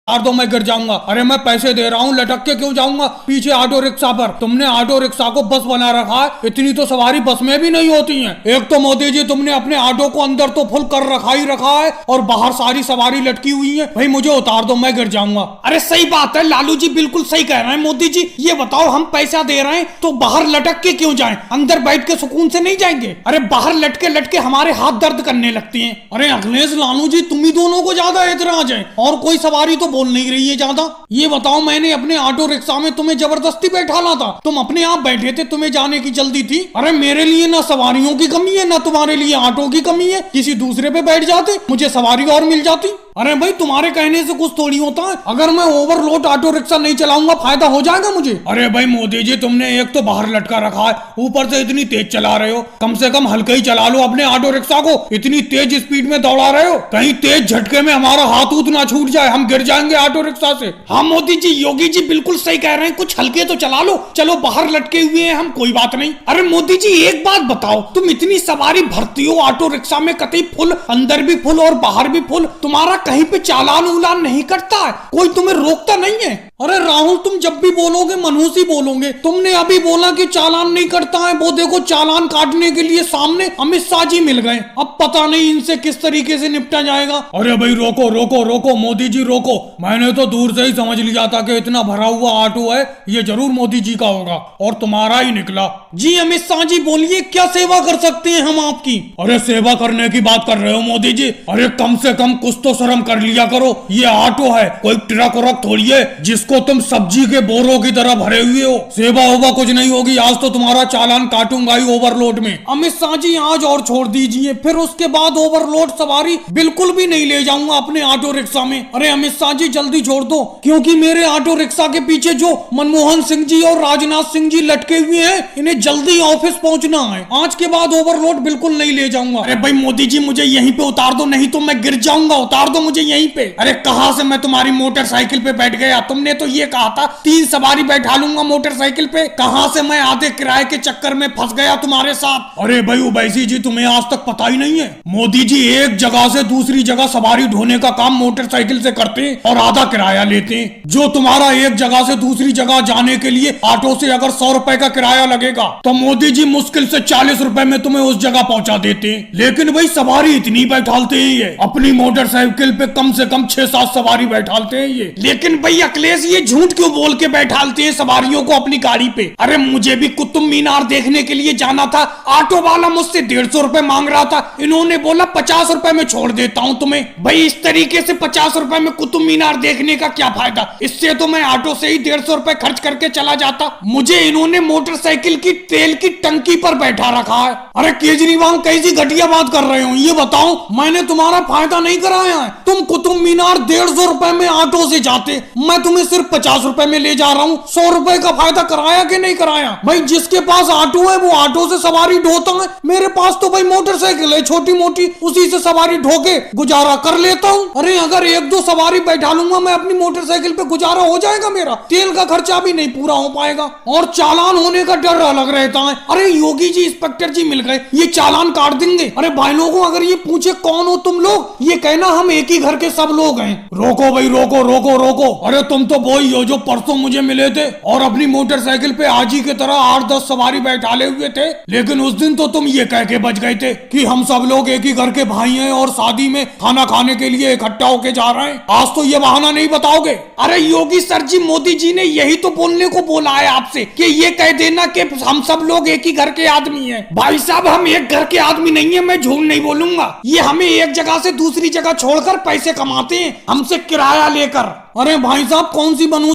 यार दो, मैं गिर जाऊंगा। अरे मैं पैसे दे रहा हूँ, लटक के क्यों जाऊंगा पीछे ऑटो रिक्शा पर। तुमने ऑटो रिक्शा को बस बना रखा है, इतनी तो सवारी बस में भी नहीं होती है। एक तो मोदी जी तुमने अपने ऑटो को अंदर तो फुल कर रखा ही रखा है और बाहर सारी सवारी लटकी हुई है। भाई मुझे उतार दो, मैं गिर जाऊंगा। अरे सही बात है, लालू जी बिल्कुल सही कह रहे हैं। मोदी जी ये बताओ, हम पैसा दे रहे हैं तो बाहर लटक के क्यों जाएं? अंदर बैठ के सुकून से नहीं जाएंगे? अरे बाहर लटके लटके हमारे हाथ दर्द करने लगती हैं। अरे अखिलेश लालू जी, तुम ही दोनों को ज्यादा एतराज है और कोई सवारी तो बोल नहीं रही है ज्यादा। ये बताओ, मैंने अपने ऑटो रिक्शा में तुम्हें जबरदस्ती बैठाना था, तुम अपने आप बैठे थे, तुम्हें जाने की जल्दी थी। अरे मेरे लिए ना सवारियों की कमी है ना तुम्हारे लिए ऑटो की कमी है, किसी दूसरे पे बैठ जाते, मुझे सवारी और मिल जाती। अरे भाई तुम्हारे कहने से कुछ थोड़ी होता है, अगर मैं ओवरलोड ऑटो रिक्शा नहीं चलाऊंगा फायदा हो जाएगा मुझे। अरे भाई मोदी जी, तुमने एक तो बाहर लटका रखा है, ऊपर से इतनी तेज चला रहे हो, कम से कम हल्का ही चला लो अपने ऑटो रिक्शा को, इतनी तेज स्पीड में दौड़ा रहे हो, कहीं तेज झटके में हमारा हाथ उत ना छूट जाए, हम गिर जाएंगे ऑटो रिक्शा से। हाँ मोदी जी, योगी जी बिल्कुल सही कह रहे हैं, कुछ हल्के तो चला लो। चलो बाहर लटके हुए हैं हम, कोई बात नहीं। अरे मोदी जी एक बात बताओ, तुम इतनी सवारी भरती हो ऑटो रिक्शा में, कतई फुल, अंदर भी फुल और बाहर भी फुल, तुम्हारा कहीं पे चालान उलान नहीं कटता है? कोई तुम्हें रोकता नहीं है? अरे राहुल, तुम जब भी बोलोगे मनहूस ही बोलोगे। तुमने अभी बोला कि चालान नहीं कटता है, वो देखो चालान काटने के लिए सामने अमित शाह जी मिल गए। अब पता नहीं इनसे किस तरीके से निपटा जाएगा। अरे भाई रोको रोको रोको, मोदी जी रोको। मैंने तो दूर से ही समझ लिया था कि इतना भरा हुआ ऑटो है, ये जरूर मोदी जी का होगा और तुम्हारा ही निकला। जी अमित शाह जी बोलिए, क्या सेवा कर सकते हैं हम आपकी? अरे सेवा करने की बात कर रहे हो मोदी जी? अरे कम से कम कुछ तो शर्म कर लिया करो, ये ऑटो है, कोई ट्रक व्रक थोड़ी है जिसको तुम सब्जी के बोरों की तरह भरे हुए हो। सेवा होगा कुछ नहीं होगी, आज तो तुम्हारा चालान काटूंगा ही ओवरलोड में। अमित शाह जी आज और छोड़ दीजिए, फिर उसके बाद ओवरलोड सवारी बिल्कुल भी नहीं ले जाऊंगा अपने ऑटो रिक्शा में। अरे अमित शाह जी जल्दी छोड़ दो, क्योंकि मेरे ऑटो रिक्शा के पीछे जो मनमोहन सिंह जी और राजनाथ सिंह जी लटके हुए हैं, इन्हें जल्दी ऑफिस पहुंचना है। आज के बाद ओवरलोड बिल्कुल नहीं ले जाऊंगा। अरे भाई मोदी जी, मुझे यहीं पे उतार दो, नहीं तो मैं गिर जाऊंगा, उतार दो मुझे यहीं पे। अरे कहां से मैं तुम्हारी मोटरसाइकिल पे बैठ गया? तुमने तो ये कहा था 3 सवारी बैठा लूंगा मोटरसाइकिल पे, कहां से मैं आधे किराए के चक्कर में फंस गया तुम्हारे साथ। अरे भाई उबैसी जी, तुम्हें आज तक पता ही नहीं है, मोदी जी एक जगह से दूसरी जगह सवारी ढोने का काम मोटरसाइकिल से करते हैं और आधा किराया लेते हैं। जो तुम्हारा एक जगह से दूसरी जगह जाने के लिए ऑटो से अगर 100 रुपए का किराया लगेगा, तो मोदी जी मुश्किल से 40 रुपए में तुम्हें उस जगह पहुंचा देते हैं। लेकिन भाई सवारी इतनी बैठालते हैं ये, अपनी मोटरसाइकिल पे कम से कम 6-7 सवारी बैठालते हैं ये। लेकिन भाई अखिलेश, ये झूठ क्यों बोल के बैठालते हैं सवारियों को अपनी गाड़ी पे? अरे मुझे भी कुतुब मीनार देखने के लिए जाना था, ऑटो वाला मुझसे 150 रुपए मांग रहा था, इन्होंने बोला 50 रुपए में छोड़ देता हूं तुम्हें। भाई इस तरीके से 50 रुपए में कुतुब मीनार देखने का क्या फायदा? इससे तो मैं ऑटो से ही 150 रुपए खर्च करके चला जाता। मुझे इन्होंने मोटरसाइकिल की तेल की टंकी पर बैठा रखा है। अरे केजरीवाल, कैसी घटिया बात कर रहे हो? ये बताओ, मैंने तुम्हारा फायदा नहीं कराया है। तुम कुतुब मीनार 150 रुपए में ऑटो से जाते, मैं तुम्हें सिर्फ 50 रुपए में ले जा रहा हूँ। 100 रुपए का फायदा कराया कि नहीं कराया? भाई जिसके पास ऑटो है वो ऑटो से सवारी ढोता है, मेरे पास तो भाई मोटरसाइकिल है छोटी मोटी, उसी से सवारी ढो के गुजारा कर लेता हूँ। अरे अगर 1-2 सवारी बैठा लूंगा मैं अपनी मोटरसाइकिल पे, गुजारा हो जाएगा मेरा, तेल का खर्चा भी नहीं पूरा हो पाएगा और चालान होने का डर अलग रहता है। अरे योगी जी, इंस्पेक्टर जी मिल गए, ये चालान काट देंगे। अरे भाई लोगों, अगर ये पूछे कौन हो तुम लोग, ये कहना हम एक ही घर के सब लोग हैं। रोको भाई रोको रोको रोको। अरे तुम तो वही हो जो परसों मुझे मिले थे और अपनी मोटरसाइकिल पे आजी की तरह 8-10 सवारी बैठाले हुए थे, लेकिन उस दिन तो तुम ये कह के बच गए थे कि हम सब लोग एक ही घर के भाई हैं और शादी में खाना खाने के लिए इकट्ठा होके जा रहे हैं। आज तो ये बहाना नहीं बताओगे? अरे योगी सर जी, मोदी जी ने यही तो बोलने को बोला है आपसे कि ये कह देना कि हम सब लोग एक ही घर के आदमी हैं। भाई साहब, हम एक घर के आदमी नहीं है, मैं झूठ नहीं बोलूंगा। ये हमें एक जगह से दूसरी जगह छोड़कर पैसे कमाते हैं, हमसे किराया लेकर। अरे भाई साहब, कौन सी बनू